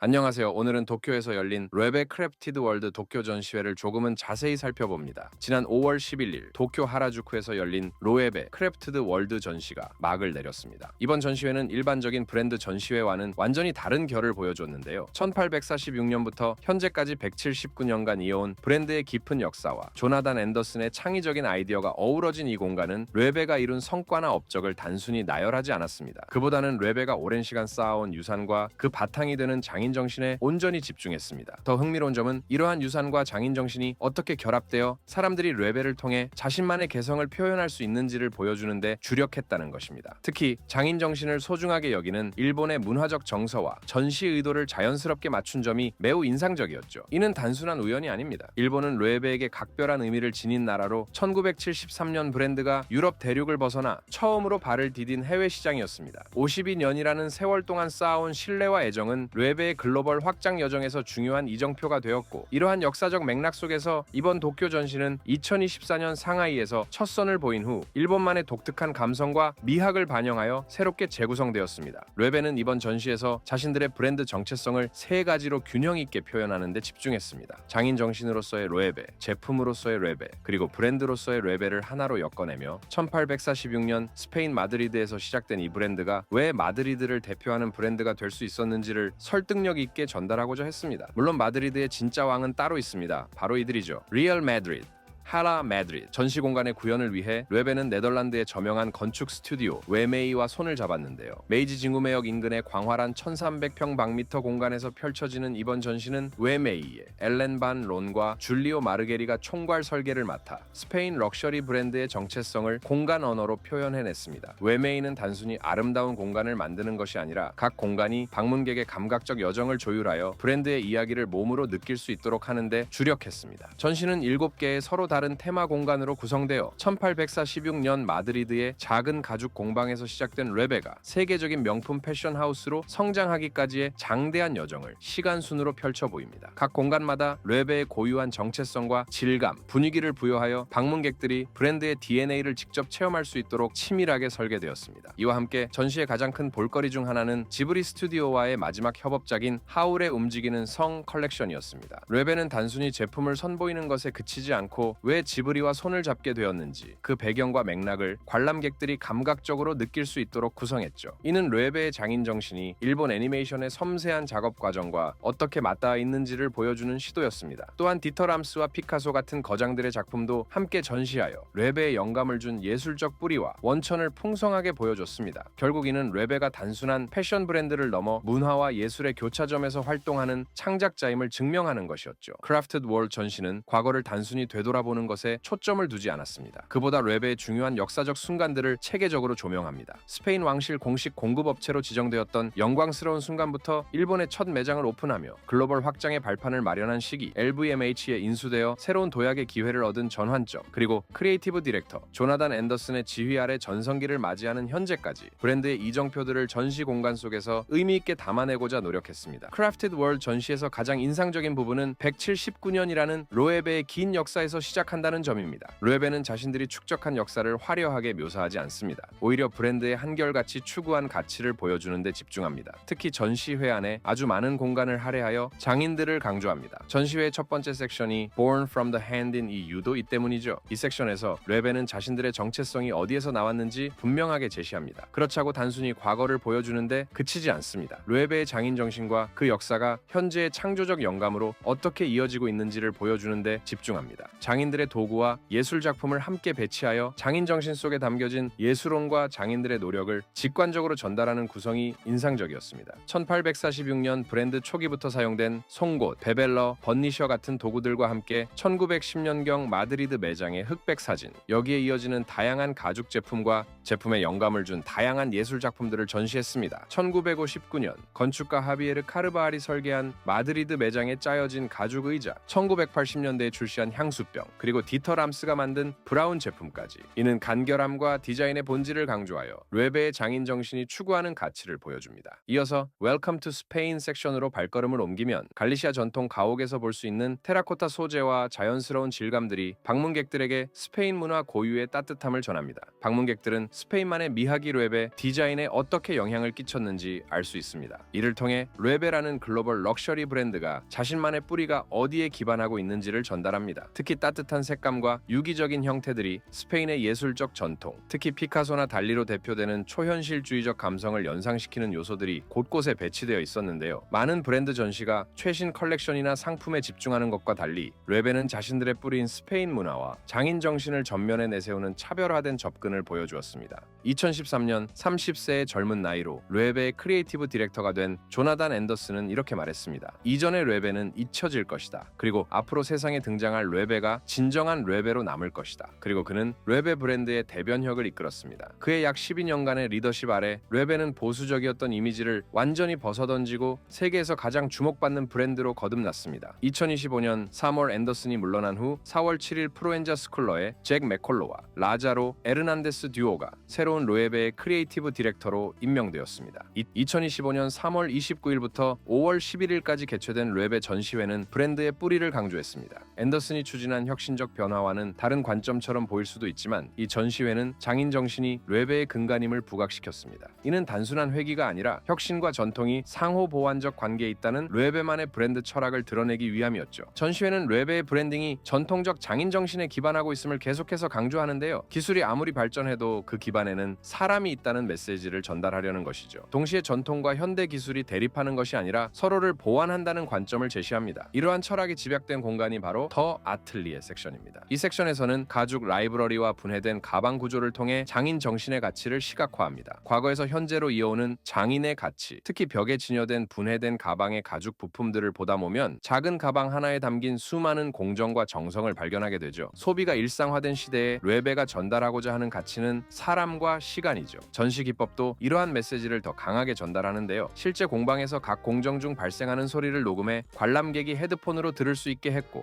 안녕하세요. 오늘은 도쿄에서 열린 레베 크래프티드 월드 도쿄 전시회를 조금은 자세히 살펴봅니다. 지난 5월 11일 도쿄 하라주쿠에서 열린 로에베 크래프티드 월드 전시가 막을 내렸습니다. 이번 전시회는 일반적인 브랜드 전시회와는 완전히 다른 결을 보여줬는데요. 1846년부터 현재까지 179년간 이어온 브랜드의 깊은 역사와 조나단 앤더슨의 창의적인 아이디어가 어우러진 이 공간은 레베가 이룬 성과나 업적을 단순히 나열하지 않았습니다. 그보다는 레베가 오랜 시간 쌓아온 유산과 그 바탕이 되는 장인 정신에 온전히 집중했습니다. 더 흥미로운 점은 이러한 유산과 장인 정신이 어떻게 결합되어 사람들이 레베를 통해 자신만의 개성을 표현할 수 있는지를 보여주는데 주력했다는 것입니다. 특히 장인 정신을 소중하게 여기는 일본의 문화적 정서와 전시 의도를 자연스럽게 맞춘 점이 매우 인상적이었죠. 이는 단순한 우연이 아닙니다. 일본은 레베에게 각별한 의미를 지닌 나라로 1973년 브랜드가 유럽 대륙을 벗어나 처음으로 발을 디딘 해외 시장이었습니다. 52년이라는 세월 동안 쌓아온 신뢰와 애정은 레베의 글로벌 확장 여정에서 중요한 이정표가 되었고, 이러한 역사적 맥락 속에서 이번 도쿄 전시는 2024년 상하이에서 첫 선을 보인 후 일본만의 독특한 감성과 미학을 반영하여 새롭게 재구성되었습니다. 레베는 이번 전시에서 자신들의 브랜드 정체성을 세 가지로 균형 있게 표현하는 데 집중했습니다. 장인 정신으로서의 레베, 제품으로서의 레베, 그리고 브랜드로서의 레베를 하나로 엮어내며 1846년 스페인 마드리드에서 시작된 이 브랜드가 왜 마드리드를 대표하는 브랜드가 될 수 있었는지를 설득력 있게 전달하고자 했습니다. 물론 마드리드의 진짜 왕은 따로 있습니다. 바로 이들이죠. 리얼 마드리드, 하라 마드리드. 전시 공간의 구현을 위해 레베는 네덜란드의 저명한 건축 스튜디오 웨메이와 손을 잡았는데요. 메이지 징후매역 인근의 광활한 1300평방미터 공간에서 펼쳐지는 이번 전시는 웨메이의 엘렌 반 론과 줄리오 마르게리가 총괄 설계를 맡아 스페인 럭셔리 브랜드의 정체성을 공간 언어로 표현해냈습니다. 웨메이는 단순히 아름다운 공간을 만드는 것이 아니라 각 공간이 방문객의 감각적 여정을 조율하여 브랜드의 이야기를 몸으로 느낄 수 있도록 하는데 주력했습니다. 전시는 7개의 서로 다른 테마 공간으로 구성되어 1846년 마드리드의 작은 가죽 공방에서 시작된 레베가 세계적인 명품 패션 하우스로 성장하기까지의 장대한 여정을 시간순으로 펼쳐 보입니다. 각 공간마다 레베의 고유한 정체성과 질감, 분위기를 부여하여 방문객들이 브랜드의 DNA를 직접 체험할 수 있도록 치밀하게 설계되었습니다. 이와 함께 전시의 가장 큰 볼거리 중 하나는 지브리 스튜디오와의 마지막 협업작인 하울의 움직이는 성 컬렉션이었습니다. 레베는 단순히 제품을 선보이는 것에 그치지 않고 왜 지브리와 손을 잡게 되었는지 그 배경과 맥락을 관람객들이 감각적으로 느낄 수 있도록 구성했죠. 이는 레베의 장인 정신이 일본 애니메이션의 섬세한 작업 과정과 어떻게 맞닿아 있는지를 보여주는 시도였습니다. 또한 디터 람스와 피카소 같은 거장들의 작품도 함께 전시하여 레베의 영감을 준 예술적 뿌리와 원천을 풍성하게 보여줬습니다. 결국 이는 레베가 단순한 패션 브랜드를 넘어 문화와 예술의 교차점에서 활동하는 창작자임을 증명하는 것이었죠. 크래프티드 월드 전시는 과거를 단순히 되돌아보는 것에 초점을 두지 않았습니다. 그보다 레베의 중요한 역사적 순간들을 체계적으로 조명합니다. 스페인 왕실 공식 공급업체로 지정되었던 영광스러운 순간부터 일본의 첫 매장을 오픈하며 글로벌 확장의 발판을 마련한 시기, LVMH에 인수되어 새로운 도약의 기회를 얻은 전환점, 그리고 크리에이티브 디렉터 조나단 앤더슨의 지휘 아래 전성기를 맞이하는 현재까지 브랜드의 이정표들을 전시 공간 속에서 의미 있게 담아내고자 노력했습니다. 크래프티드 월드 전시에서 가장 인상적인 부분은 179년이라는 로에베의 긴 역사에서 시작한다는 점입니다. 레베는 자신들이 축적한 역사를 화려하게 묘사하지 않습니다. 오히려 브랜드의 한결같이 추구한 가치를 보여주는 데 집중합니다. 특히 전시회 안에 아주 많은 공간을 할애하여 장인들을 강조합니다. 전시회의 첫 번째 섹션이 Born from the Hand인 이유도 이 때문이죠. 이 섹션에서 레베는 자신들의 정체성이 어디에서 나왔는지 분명하게 제시합니다. 그렇다고 단순히 과거를 보여주는데 그치지 않습니다. 레베의 장인 정신과 그 역사가 현재의 창조적 영감으로 어떻게 이어지고 있는지를 보여주는 데 집중합니다. 장인들의 도구와 예술 작품을 함께 배치하여 장인 정신 속에 담겨진 예술혼과 장인들의 노력을 직관적으로 전달하는 구성이 인상적이었습니다. 1846년 브랜드 초기부터 사용된 송곳, 베벨러, 버니셔 같은 도구들과 함께 1910년경 마드리드 매장의 흑백 사진, 여기에 이어지는 다양한 가죽 제품과 제품에 영감을 준 다양한 예술 작품들을 전시했습니다. 1959년 건축가 하비에르 카르바알이 설계한 마드리드 매장에 짜여진 가죽 의자, 1980년대에 출시한 향수병, 그리고 디터 람스가 만든 브라운 제품까지. 이는 간결함과 디자인의 본질을 강조하여 르에베의 장인 정신이 추구하는 가치를 보여줍니다. 이어서 웰컴 투 스페인 섹션으로 발걸음을 옮기면 갈리시아 전통 가옥에서 볼 수 있는 테라코타 소재와 자연스러운 질감들이 방문객들에게 스페인 문화 고유의 따뜻함을 전합니다. 방문객들은 스페인만의 미하기 르에베 디자인에 어떻게 영향을 끼쳤는지 알 수 있습니다. 이를 통해 르에베라는 글로벌 럭셔리 브랜드가 자신만의 뿌리가 어디에 기반하고 있는지를 전달합니다. 특히 따뜻한 색감과 유기적인 형태들이 스페인의 예술적 전통, 특히 피카소나 달리로 대표되는 초현실주의적 감성을 연상시키는 요소들이 곳곳에 배치되어 있었는데요. 많은 브랜드 전시가 최신 컬렉션이나 상품에 집중하는 것과 달리 르에베는 자신들의 뿌리인 스페인 문화와 장인 정신을 전면에 내세우는 차별화된 접근을 보여주었습니다. 2013년 30세의 젊은 나이로 르에베의 크리에이티브 디렉터가 된 조나단 앤더슨은 이렇게 말했습니다. 이전의 르에베는 잊혀질 것이다. 그리고 앞으로 세상에 등장할 르에베가 진정한 르에베로 남을 것이다. 그리고 그는 르에베 브랜드의 대변혁을 이끌었습니다. 그의 약 12년간의 리더십 아래 르에베는 보수적이었던 이미지를 완전히 벗어던지고 세계에서 가장 주목받는 브랜드로 거듭났습니다. 2025년 사멀 앤더슨이 물러난 후 4월 7일 프로엔자 스쿨러의 잭 맥콜로와 라자로 에르난데스 듀오가 새로운 르에베의 크리에이티브 디렉터로 임명되었습니다. 2025년 3월 29일부터 5월 11일까지 개최된 르에베 전시회는 브랜드의 뿌리를 강조했습니다. 앤더슨이 추진한 혁신적 변화와는 다른 관점처럼 보일 수도 있지만 이 전시회는 장인 정신이 르에베의 근간임을 부각시켰습니다. 이는 단순한 회기가 아니라 혁신과 전통이 상호 보완적 관계에 있다는 르에베만의 브랜드 철학을 드러내기 위함이었죠. 전시회는 르에베의 브랜딩이 전통적 장인 정신에 기반하고 있음을 계속해서 강조하는데요. 기술이 아무리 발전해도 그 기반에는 사람이 있다는 메시지를 전달하려는 것이죠. 동시에 전통과 현대 기술이 대립하는 것이 아니라 서로를 보완한다는 관점을 제시합니다. 이러한 철학이 집약된 공간이 바로 더 아틀리에 섹션입니다. 이 섹션에서는 가죽 라이브러리와 분해된 가방 구조를 통해 장인 정신의 가치를 시각화합니다. 과거에서 현재로 이어오는 장인의 가치, 특히 벽에 진여된 분해된 가방의 가죽 부품들을 보다 보면 작은 가방 하나에 담긴 수많은 공정과 정성을 발견하게 되죠. 소비가 일상화된 시대에 르에베가 전달하고자 하는 가치는 사람과 시간이죠. 전시 기법도 이러한 메시지를 더 강하게 전달하는데요. 실제 공방에서 각 공정 중 발생하는 소리를 녹음해 관람객이 헤드폰으로 들을 수 있게 했고,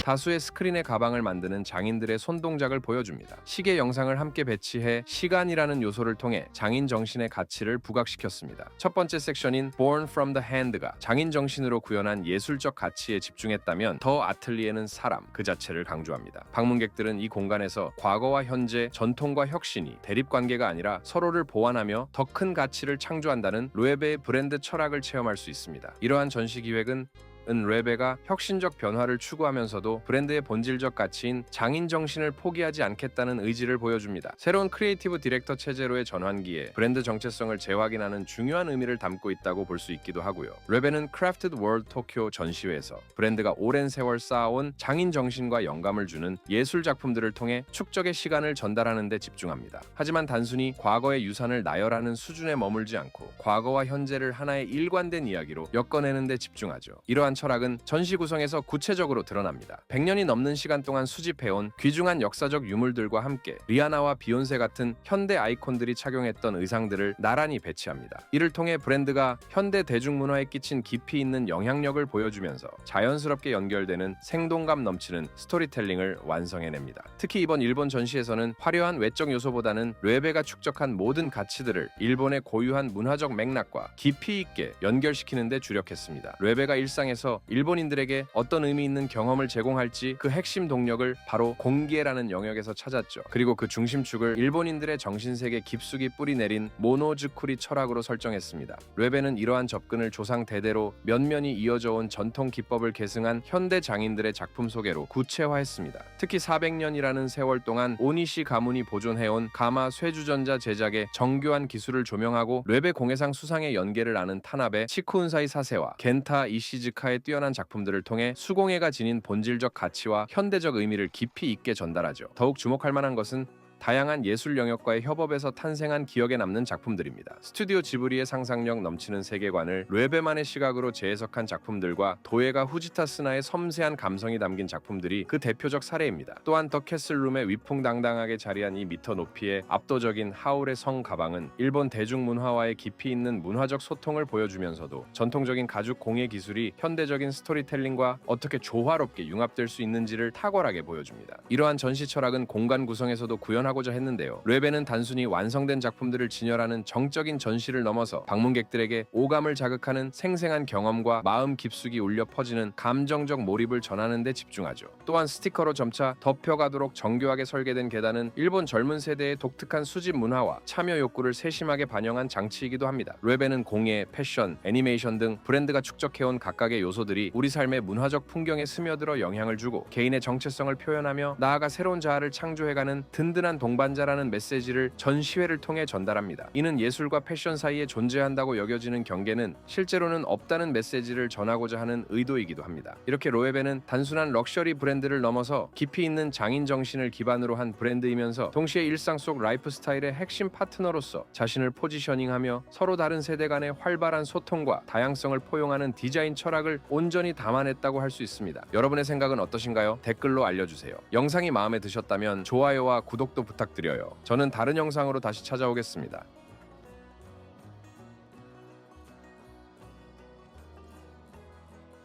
다수의 스크린의 가방을 만드는 장인들의 손동작을 보여줍니다. 시계 영상을 함께 배치해 시간이라는 요소를 통해 장인 정신의 가치를 부각시켰습니다. 첫 번째 섹션인 Born from the Hand가 장인 정신으로 구현한 예술적 가치에 집중했다면 더 아틀리에는 사람 그 자체를 강조합니다. 방문객들은 이 공간에서 과거와 현재, 전통과 혁신이 대립관계가 아니라 서로를 보완하며 더 큰 가치를 창조한다는 르에베의 브랜드 철학을 체험할 수 있습니다. 이러한 전시 기획은 르에베가 혁신적 변화를 추구하면서도 브랜드의 본질적 가치인 장인 정신을 포기하지 않겠다는 의지를 보여줍니다. 새로운 크리에이티브 디렉터 체제로의 전환기에 브랜드 정체성을 재확인하는 중요한 의미를 담고 있다고 볼 수 있기도 하고요. 르에베는 크래프티드 월드 토쿄 전시회에서 브랜드가 오랜 세월 쌓아온 장인 정신과 영감을 주는 예술 작품들을 통해 축적의 시간을 전달하는 데 집중합니다. 하지만 단순히 과거의 유산을 나열하는 수준에 머물지 않고 과거와 현재를 하나의 일관된 이야기로 엮어내는 데 집중하죠. 이러한 철학은 전시 구성에서 구체적으로 드러납니다. 100년이 넘는 시간 동안 수집해온 귀중한 역사적 유물들과 함께 리아나와 비욘세 같은 현대 아이콘들이 착용했던 의상들을 나란히 배치합니다. 이를 통해 브랜드가 현대 대중문화에 끼친 깊이 있는 영향력을 보여주면서 자연스럽게 연결되는 생동감 넘치는 스토리텔링을 완성해냅니다. 특히 이번 일본 전시에서는 화려한 외적 요소보다는 르에베가 축적한 모든 가치들을 일본의 고유한 문화적 맥락과 깊이 있게 연결시키는 데 주력했습니다. 르에베가 일상에서 일본인들에게 어떤 의미 있는 경험을 제공할지 그 핵심 동력을 바로 공기에라는 영역에서 찾았죠. 그리고 그 중심축을 일본인들의 정신세계 깊숙이 뿌리내린 모노즈쿠리 철학으로 설정했습니다. 르에베는 이러한 접근을 조상 대대로 면면이 이어져 온 전통 기법을 계승한 현대 장인들의 작품 소개로 구체화했습니다. 특히 400년이라는 세월 동안 오니시 가문이 보존해온 가마 쇠주전자 제작의 정교한 기술을 조명하고 르에베 공예상 수상의 연계를 아는 타나베 치쿠운사이 사세와 겐타 이시즈카의 뛰어난 작품들을 통해 수공예가 지닌 본질적 가치와 현대적 의미를 깊이 있게 전달하죠. 더욱 주목할 만한 것은 다양한 예술 영역과의 협업에서 탄생한 기억에 남는 작품들입니다. 스튜디오 지브리의 상상력 넘치는 세계관을 르에베만의 시각으로 재해석한 작품들과 도에가 후지타 스나의 섬세한 감성이 담긴 작품들이 그 대표적 사례입니다. 또한 더 캐슬룸에 위풍당당하게 자리한 2m 높이의 압도적인 하울의 성 가방은 일본 대중문화와의 깊이 있는 문화적 소통을 보여주면서도 전통적인 가죽 공예 기술이 현대적인 스토리텔링과 어떻게 조화롭게 융합될 수 있는지를 탁월하게 보여줍니다. 이러한 전시 철학은 공간 구성에서도 구현하고자 했는데요. 르에베는 단순히 완성된 작품들을 진열하는 정적인 전시를 넘어서 방문객들에게 오감을 자극하는 생생한 경험과 마음 깊숙이 울려 퍼지는 감정적 몰입을 전하는 데 집중하죠. 또한 스티커로 점차 덮여가도록 정교하게 설계된 계단은 일본 젊은 세대의 독특한 수집 문화와 참여 욕구를 세심하게 반영한 장치이기도 합니다. 르에베는 공예, 패션, 애니메이션 등 브랜드가 축적해온 각각의 요소들이 우리 삶의 문화적 풍경에 스며들어 영향을 주고 개인의 정체성을 표현하며 나아가 새로운 자아를 창조해가는 든든한 동반자라는 메시지를 전시회를 통해 전달합니다. 이는 예술과 패션 사이에 존재한다고 여겨지는 경계는 실제로는 없다는 메시지를 전하고자 하는 의도이기도 합니다. 이렇게 르에베는 단순한 럭셔리 브랜드를 넘어서 깊이 있는 장인 정신을 기반으로 한 브랜드이면서 동시에 일상 속 라이프 스타일의 핵심 파트너로서 자신을 포지셔닝하며 서로 다른 세대 간의 활발한 소통과 다양성을 포용하는 디자인 철학을 온전히 담아냈다고 할 수 있습니다. 여러분의 생각은 어떠신가요? 댓글로 알려주세요. 영상이 마음에 드셨다면 좋아요와 구독도 부탁드려요. 저는 다른 영상으로 다시 찾아오겠습니다.